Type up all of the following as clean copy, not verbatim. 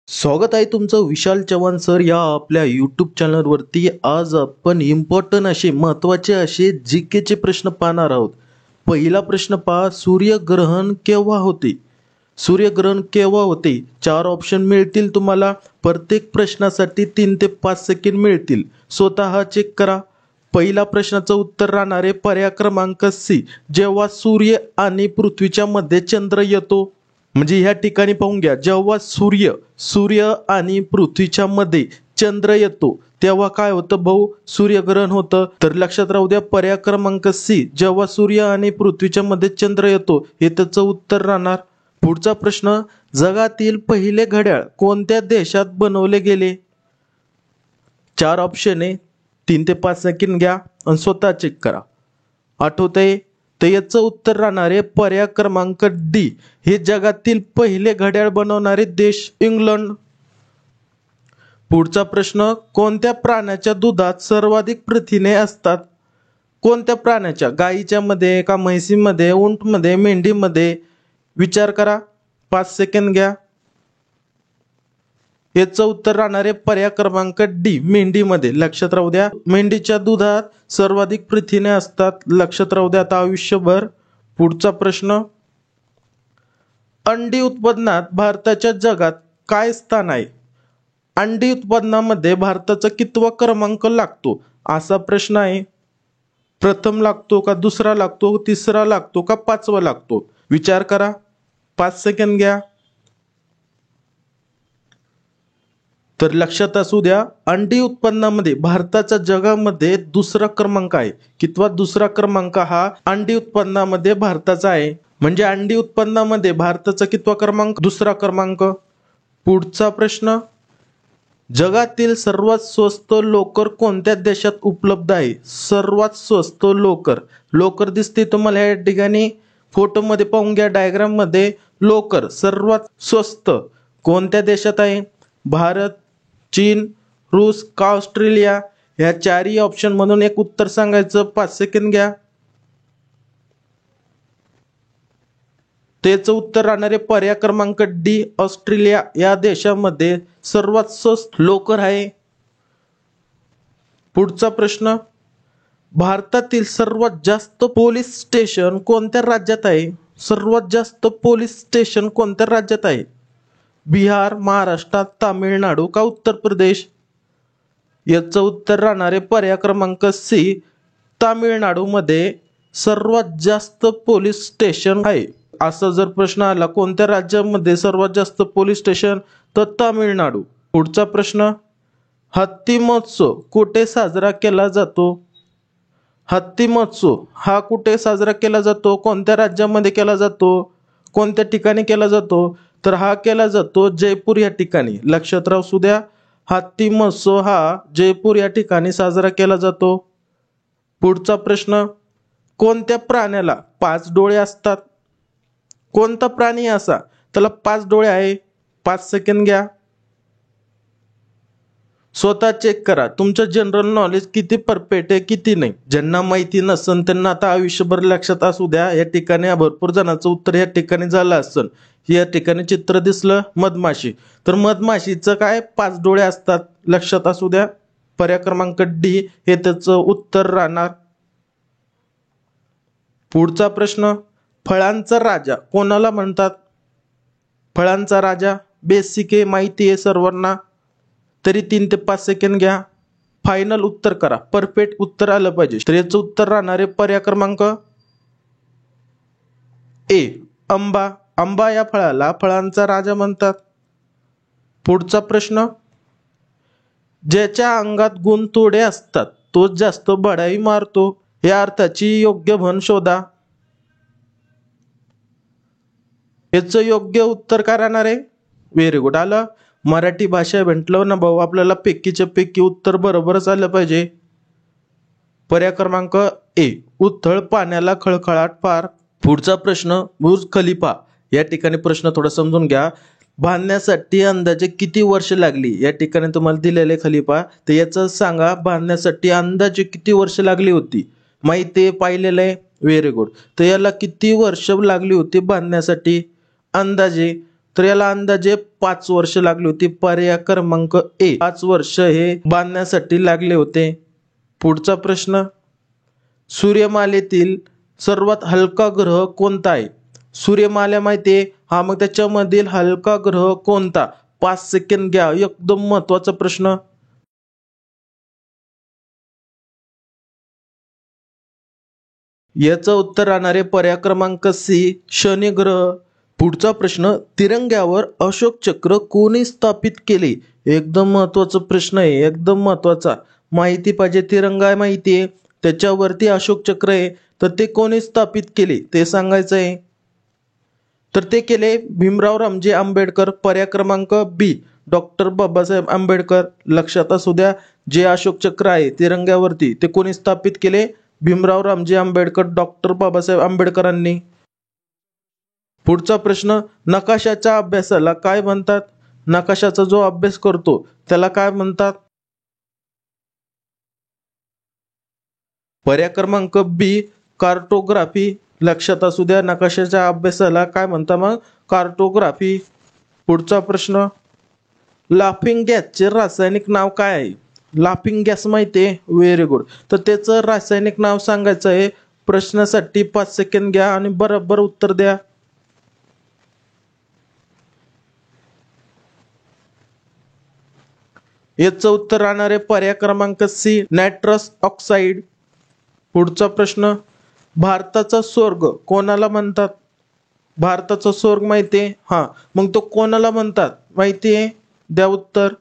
स्वागत आहे तुमचं विशाल चव्हाण सर या आपल्या यूट्यूब चॅनलवरती। आज आपण इम्पॉर्टंट असे महत्त्वाचे असे जीकेचे प्रश्न पाहणार आहोत। पहिला प्रश्न पहा, सूर्यग्रहण केव्हा होते? सूर्यग्रहण केव्हा होते? 4 ऑप्शन मिळतील तुम्हाला। प्रत्येक प्रश्नासाठी 3 ते 5 सेकंद मिळतील। स्वतः चेक करा। पहिला प्रश्नाचं उत्तर राहणार आहे पर्याय क्रमांक सी, जेव्हा सूर्य आणि पृथ्वीच्या मध्ये चंद्र येतो। म्हणजे ह्या ठिकाणी पाहून घ्या, जेव्हा सूर्य आणि पृथ्वीच्या मध्ये चंद्र येतो तेव्हा काय होतं भाऊ? सूर्यग्रहण होतं। तर लक्षात राहू द्या, पर्याय क्रमांक सी, जेव्हा सूर्य आणि पृथ्वीच्या मध्ये चंद्र येतो, हे त्याचं उत्तर राहणार। पुढचा प्रश्न, जगातील पहिले घड्याळ कोणत्या देशात बनवले गेले? 4 ऑप्शन आहे, 3 ते 5 सेकंद घ्या आणि स्वतः चेक करा। आठवतंय? तर याचं उत्तर राहणार आहे पर्याय क्रमांक डी, हे जगातील पहिले घड्याळ बनवणारे देश इंग्लंड। पुढचा प्रश्न, कोणत्या प्राण्याच्या दुधात सर्वाधिक प्रथिने असतात? कोणत्या प्राण्याच्या? गाईच्या मध्ये का म्हैसीमध्ये, उंटमध्ये, मेंढीमध्ये? विचार करा, 5 सेकंद घ्या। याचं उत्तर राहणार आहे पर्याय क्रमांक डी, मेंढीमध्ये। लक्षात राहू द्या, मेंढीच्या दुधात सर्वाधिक प्रथिने असतात। लक्षात राहू द्या आता आयुष्यभर। पुढचा प्रश्न, अंडी उत्पादनात भारताच्या जगात काय स्थान आहे? अंडी उत्पादनामध्ये भारताचा कितवा क्रमांक लागतो असा प्रश्न आहे। प्रथम लागतो का दुसरा लागतो, तिसरा लागतो का पाचवा लागतो? विचार करा, 5 सेकंद घ्या। तर लक्षात असू द्या, अंडी उत्पन्नामध्ये भारताचा जगामध्ये दुसरा क्रमांक आहे। कितवा? दुसरा क्रमांक हा अंडी उत्पन्नामध्ये भारताचा आहे। म्हणजे अंडी उत्पन्नामध्ये भारताचा कितवा क्रमांक? दुसरा क्रमांक। पुढचा प्रश्न, जगातील सर्वात स्वस्त लोकर कोणत्या देशात उपलब्ध आहे? सर्वात स्वस्त लोकर दिसते तुम्हाला या ठिकाणी फोटोमध्ये, पाहून घ्या डायग्राम मध्ये। लोकर सर्वात स्वस्त कोणत्या देशात आहे? भारत, चीन, रूस का ऑस्ट्रेलिया? या 4ही ऑप्शन मधून एक उत्तर सांगायचं। 5 सेकंद घ्या। त्याचं उत्तर राहणार आहे पर्याय क्रमांक डी, ऑस्ट्रेलिया या देशामध्ये सर्वात स्वस्त लोकर आहे। पुढचा प्रश्न, भारतातील सर्वात जास्त पोलीस स्टेशन कोणत्या राज्यात आहे? सर्वात जास्त पोलीस स्टेशन कोणत्या राज्यात आहे? बिहार, महाराष्ट्र, तामिळनाडू का उत्तर प्रदेश? याचं उत्तर राहणार आहे पर्याय क्रमांक सी, तामिळनाडू मध्ये सर्वात जास्त पोलीस स्टेशन आहे। असा जर प्रश्न आला कोणत्या राज्यामध्ये सर्वात जास्त पोलीस स्टेशन, तर तामिळनाडू। पुढचा प्रश्न, हत्ती महोत्सव कुठे साजरा केला जातो? हत्ती महोत्सव हा कुठे साजरा केला जातो? कोणत्या राज्यामध्ये केला जातो? कोणत्या ठिकाणी केला जातो? तर हा केला जातो जयपूर या ठिकाणी। लक्षात राहू द्या, हत्ती महोत्सव हा जयपूर या ठिकाणी साजरा केला जातो। पुढचा प्रश्न, कोणत्या प्राण्याला 5 डोळे असतात? कोणता प्राणी असा त्याला 5 डोळे आहे? 5 सेकंद घ्या, स्वतः चेक करा तुमचं जनरल नॉलेज किती परफेक्ट आहे किती नाही। ज्यांना माहिती नसेल त्यांना आता आयुष्यभर लक्षात असू द्या, या ठिकाणी भरपूर जणांचं उत्तर या ठिकाणी झालं असेल। या ठिकाणी चित्र दिसलं मधमाशी, तर मधमाशीचं काय 5 डोळे असतात। लक्षात असू द्या, पर्याय क्रमांक डी हे त्याचं उत्तर राहणार। पुढचा प्रश्न, फळांचा राजा कोणाला म्हणतात? फळांचा राजा बेसिक आहे, माहिती आहे सर्वांना, तरी 3 ते 5 सेकंद घ्या। फायनल उत्तर करा, परफेक्ट उत्तर आलं पाहिजे। तर याचं उत्तर राहणार आहे पर्याय क्रमांक ए, आंबा। आंबा या फळाला फळांचा राजा म्हणतात। पुढचा प्रश्न, ज्याच्या अंगात गुण थोडे असतात तोच जास्त बढाई मारतो, या अर्थाची योग्य म्हण शोधा। याचं योग्य उत्तर काय राहणार आहे? व्हेरी गुड, आलं। मराठी भाषा म्हटलं ना भाऊ, आपल्याला पैकीच्या पैकी उत्तर बरोबरच आलं पाहिजे। पर्याय क्रमांक ए, उथळ पाण्याला खळखळाट फार। पुढचा प्रश्न, बुर्ज खलिफा या ठिकाणी प्रश्न थोडा समजून घ्या। बांधण्यासाठी अंदाजे किती वर्ष लागली? या ठिकाणी तुम्हाला दिलेले खलिफा, तर याचं सांगा बांधण्यासाठी अंदाजे किती वर्ष लागली होती? माहिती आहे, पाहिलेलं आहे, व्हेरी गुड। तर याला किती वर्ष लागली होती बांधण्यासाठी अंदाजे? तर याला अंदाजे 5 वर्ष लागली होती. पर्याय क्रमांक ए 5 वर्ष हे बांधण्यासाठी लागले होते. पुढचा प्रश्न, सूर्यमालेतील सर्वात हलका ग्रह कोणता आहे? सूर्यमाला माहिती आहे, हा मग त्याच्यामधील हलका ग्रह कोणता? 5 सेकंद घ्या, एकदम महत्वाचा प्रश्न. याचं उत्तर राहणार आहे पर्याय क्रमांक सी, शनी ग्रह. पुढचा प्रश्न, तिरंग्यावर अशोक चक्र कोणी स्थापित केले? एकदम महत्वाचा प्रश्न आहे, एकदम महत्वाचा. माहिती पाहिजे, तिरंगा माहिती आहे, त्याच्यावरती अशोक चक्र आहे, तर ते कोणी स्थापित केले ते सांगायचं आहे. तर ते केले भीमराव रामजी आंबेडकर. पर्याय क्रमांक बी, डॉक्टर बाबासाहेब आंबेडकर. लक्षात असू द्या, जे अशोक चक्र आहे तिरंग्यावरती ते कोणी स्थापित केले? भीमराव रामजी आंबेडकर, डॉक्टर बाबासाहेब आंबेडकरांनी. पुढचा प्रश्न, नकाशाच्या अभ्यासाला काय म्हणतात? नकाशाचा जो अभ्यास करतो त्याला काय म्हणतात? पर्याय क्रमांक बी, कार्टोग्राफी. लक्षात असू द्या, नकाशाच्या अभ्यासाला काय म्हणतात? मग कार्टोग्राफी. पुढचा प्रश्न, लाफिंग गॅसचे रासायनिक नाव काय आहे? लाफिंग गॅस माहिती आहे, व्हेरी गुड. तर त्याचं रासायनिक नाव सांगायचं आहे. प्रश्नासाठी 5 सेकंद घ्या आणि बरोबर उत्तर द्या. याचं उत्तर राहणार आहे पर्याय क्रमांक सी, नायट्रस ऑक्साईड. पुढचा प्रश्न, भारताचा स्वर्ग कोणाला म्हणतात? भारताचा स्वर्ग माहिती आहे, हा मग तो कोणाला म्हणतात माहिती आहे? द्या उत्तर.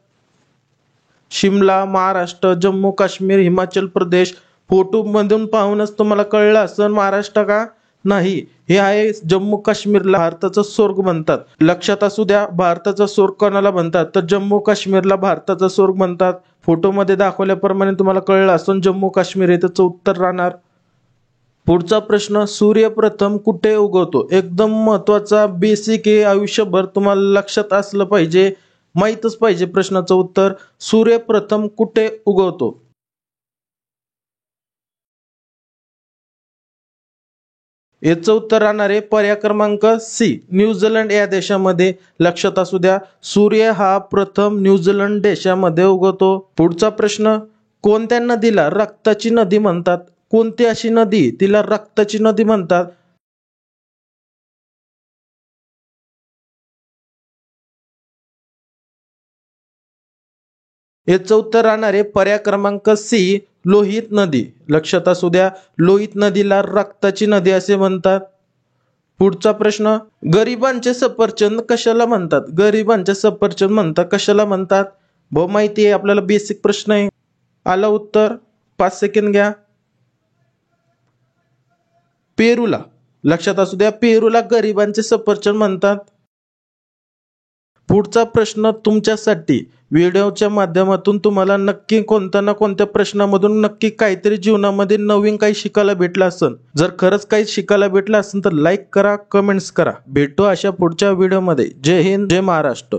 शिमला, महाराष्ट्र, जम्मू काश्मीर, हिमाचल प्रदेश. फोटो मधून पाहूनच तुम्हाला कळलं असं महाराष्ट्र का नाही, हे आहे जम्मू काश्मीरला भारताचा स्वर्ग म्हणतात. लक्षात असू द्या, भारताचा स्वर्ग कोणाला म्हणतात? तर जम्मू काश्मीरला भारताचा स्वर्ग म्हणतात. फोटोमध्ये दाखवल्याप्रमाणे तुम्हाला कळलं असं जम्मू काश्मीर हे त्याचं उत्तर राहणार. पुढचा प्रश्न, सूर्य प्रथम कुठे उगवतो? एकदम महत्वाचा, बेसिक आहे, आयुष्यभर तुम्हाला लक्षात असलं पाहिजे, माहीतच पाहिजे प्रश्नाचं उत्तर. सूर्य प्रथम कुठे उगवतो? याचं उत्तर राहणार आहे पर्याय क्रमांक सी, न्यूझीलंड या देशामध्ये. लक्षात असू द्या, सूर्य हा प्रथम न्यूझीलंड देशामध्ये उगवतो. पुढचा प्रश्न, कोणत्या नदीला रक्ताची नदी म्हणतात? कोणती अशी नदी तिला रक्ताची नदी म्हणतात? याचं उत्तर राहणार आहे पर्याय क्रमांक सी, लोहित नदी. लक्षात असू द्या, लोहित नदीला रक्ताची नदी असे म्हणतात. पुढचा प्रश्न, गरिबांचे सफरचंद कशाला म्हणतात? गरिबांचे सफरचंद म्हणतात कशाला म्हणतात? बहुत माहिती आहे आपल्याला, बेसिक प्रश्न आहे. आलं उत्तर, 5 सेकंद घ्या. पेरूला. लक्षात असू द्या, पेरूला गरिबांचे सफरचंद म्हणतात. पुढचा प्रश्न तुमच्यासाठी, व्हिडिओच्या माध्यमातून तुम्हाला नक्की कोणत्या ना कोणत्या प्रश्नामधून नक्की काहीतरी जीवनामध्ये नवीन काही शिकायला भेटलं असेल. जर खरंच काही शिकायला भेटलं असेल तर लाईक करा, कमेंट्स करा. भेटू अशा पुढच्या व्हिडिओमध्ये. जय हिंद, जय महाराष्ट्र.